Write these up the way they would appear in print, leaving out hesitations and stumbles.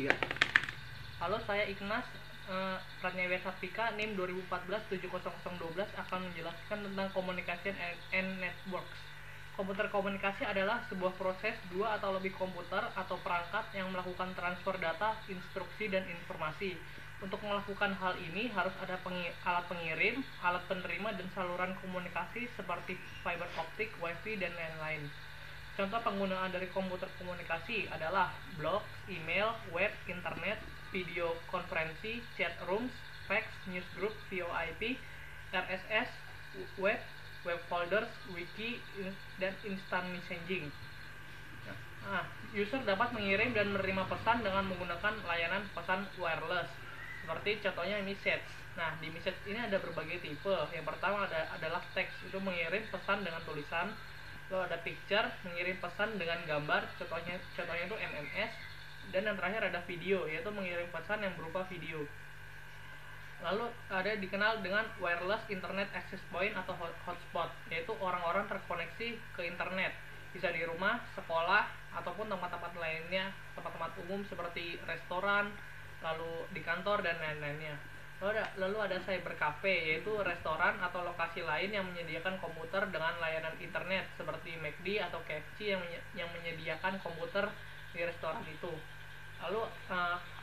3. Halo, saya Ignas Pratnyaweya Saptika, NIM 2014-70012 akan menjelaskan tentang Communication and Networks. Komputer komunikasi adalah sebuah proses dua atau lebih komputer atau perangkat yang melakukan transfer data, instruksi, dan informasi. Untuk melakukan hal ini harus ada alat pengirim, alat penerima, dan saluran komunikasi seperti fiber optik, wifi, dan lain-lain. Contoh penggunaan dari komputer komunikasi adalah blog, email, web, internet, video konferensi, chat rooms, fax, newsgroup, VoIP, RSS, web folders, wiki, dan instant messaging. User dapat mengirim dan menerima pesan dengan menggunakan layanan pesan wireless. Seperti contohnya message. Nah, di message ini ada berbagai tipe. Yang pertama adalah teks, itu mengirim pesan dengan tulisan. Lalu ada picture, mengirim pesan dengan gambar, contohnya itu MMS. Dan yang terakhir ada video, yaitu mengirim pesan yang berupa video. Lalu ada dikenal dengan wireless internet access point atau hotspot, yaitu orang-orang terkoneksi ke internet, bisa di rumah, sekolah, ataupun tempat-tempat lainnya, tempat-tempat umum seperti restoran, lalu di kantor dan lain-lainnya. Lalu ada cyber cafe, yaitu restoran atau lokasi lain yang menyediakan komputer dengan layanan internet seperti McD atau KFC yang menyediakan komputer di restoran itu. Lalu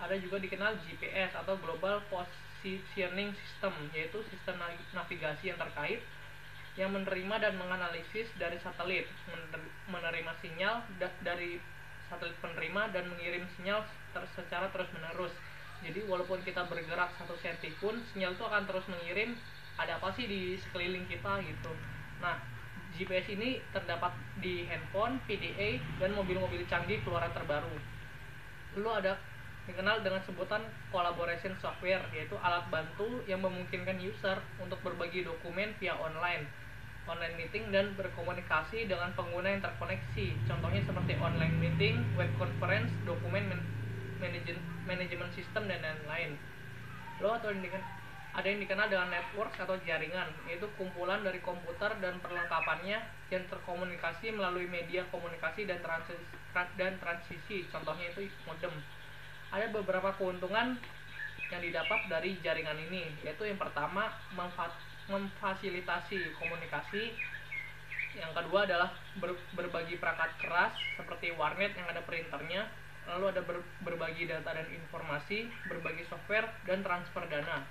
ada juga dikenal GPS atau Global Positioning System, yaitu sistem navigasi yang terkait yang menerima dan menganalisis dari satelit, menerima sinyal dari satelit penerima dan mengirim sinyal secara terus-menerus. Jadi walaupun kita bergerak 1 cm pun, sinyal itu akan terus mengirim ada apa sih di sekeliling kita gitu. Nah, GPS ini terdapat di handphone, PDA, dan mobil-mobil canggih keluaran terbaru. Lalu ada dikenal dengan sebutan collaboration software, yaitu alat bantu yang memungkinkan user untuk berbagi dokumen via online meeting, dan berkomunikasi dengan pengguna yang terkoneksi. Contohnya seperti online meeting, web conference, dokumen manajemen sistem, dan lain-lain. Lalu ada yang dikenal dengan network atau jaringan, yaitu kumpulan dari komputer dan perlengkapannya yang terkomunikasi melalui media komunikasi dan transisi. Contohnya itu modem. Ada beberapa keuntungan yang didapat dari jaringan ini, yaitu yang pertama memfasilitasi komunikasi. Yang kedua adalah berbagi perangkat keras seperti warnet yang ada printernya. Lalu ada berbagi data dan informasi, berbagi software, dan transfer dana.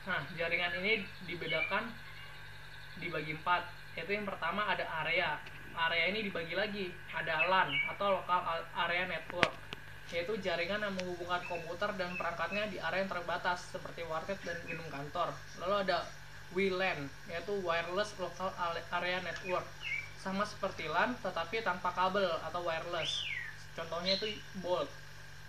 Nah, jaringan ini dibagi 4, yaitu yang pertama ada area. Area ini dibagi lagi, ada LAN atau local area network, yaitu jaringan yang menghubungkan komputer dan perangkatnya di area yang terbatas seperti warnet dan gedung kantor. Lalu ada WLAN, yaitu wireless local area network, sama seperti LAN tetapi tanpa kabel atau wireless. Contohnya itu Bolt.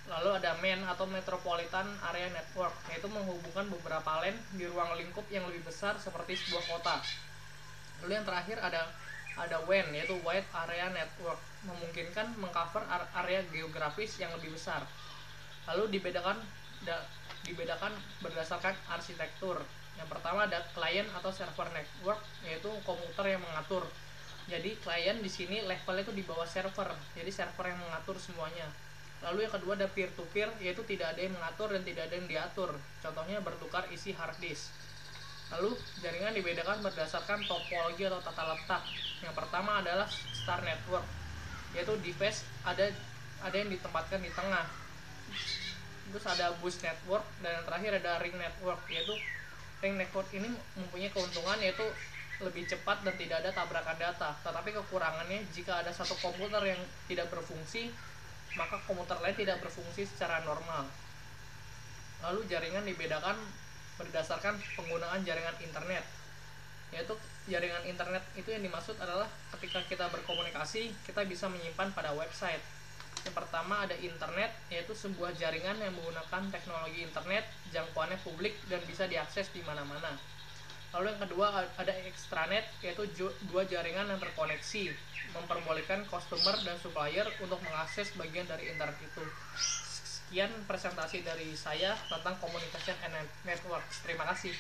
Lalu ada MAN atau Metropolitan Area Network, yaitu menghubungkan beberapa LAN di ruang lingkup yang lebih besar seperti sebuah kota. Lalu yang terakhir ada WAN, yaitu Wide Area Network, memungkinkan mengcover area geografis yang lebih besar. Lalu dibedakan berdasarkan arsitektur. Yang pertama ada client atau server network, yaitu komputer yang mengatur. Jadi klien di sini levelnya itu di bawah server, jadi server yang mengatur semuanya. Lalu yang kedua ada peer to peer, yaitu tidak ada yang mengatur dan tidak ada yang diatur. Contohnya bertukar isi hard disk. Lalu jaringan dibedakan berdasarkan topologi atau tata letak. Yang pertama adalah star network, yaitu device ada yang ditempatkan di tengah. Terus ada bus network, dan yang terakhir ada ring network, yaitu ring network ini mempunyai keuntungan yaitu lebih cepat dan tidak ada tabrakan data. Tetapi kekurangannya, jika ada satu komputer yang tidak berfungsi, maka komputer lain tidak berfungsi secara normal. Lalu jaringan dibedakan berdasarkan penggunaan jaringan internet, yaitu jaringan internet itu yang dimaksud adalah ketika kita berkomunikasi, kita bisa menyimpan pada website. Yang pertama ada internet, yaitu sebuah jaringan yang menggunakan teknologi internet, jangkauannya publik dan bisa diakses di mana-mana. Lalu yang kedua ada extranet, yaitu dua jaringan yang terkoneksi, memperbolehkan customer dan supplier untuk mengakses bagian dari internet itu. Sekian presentasi dari saya tentang communication and networks. Terima kasih.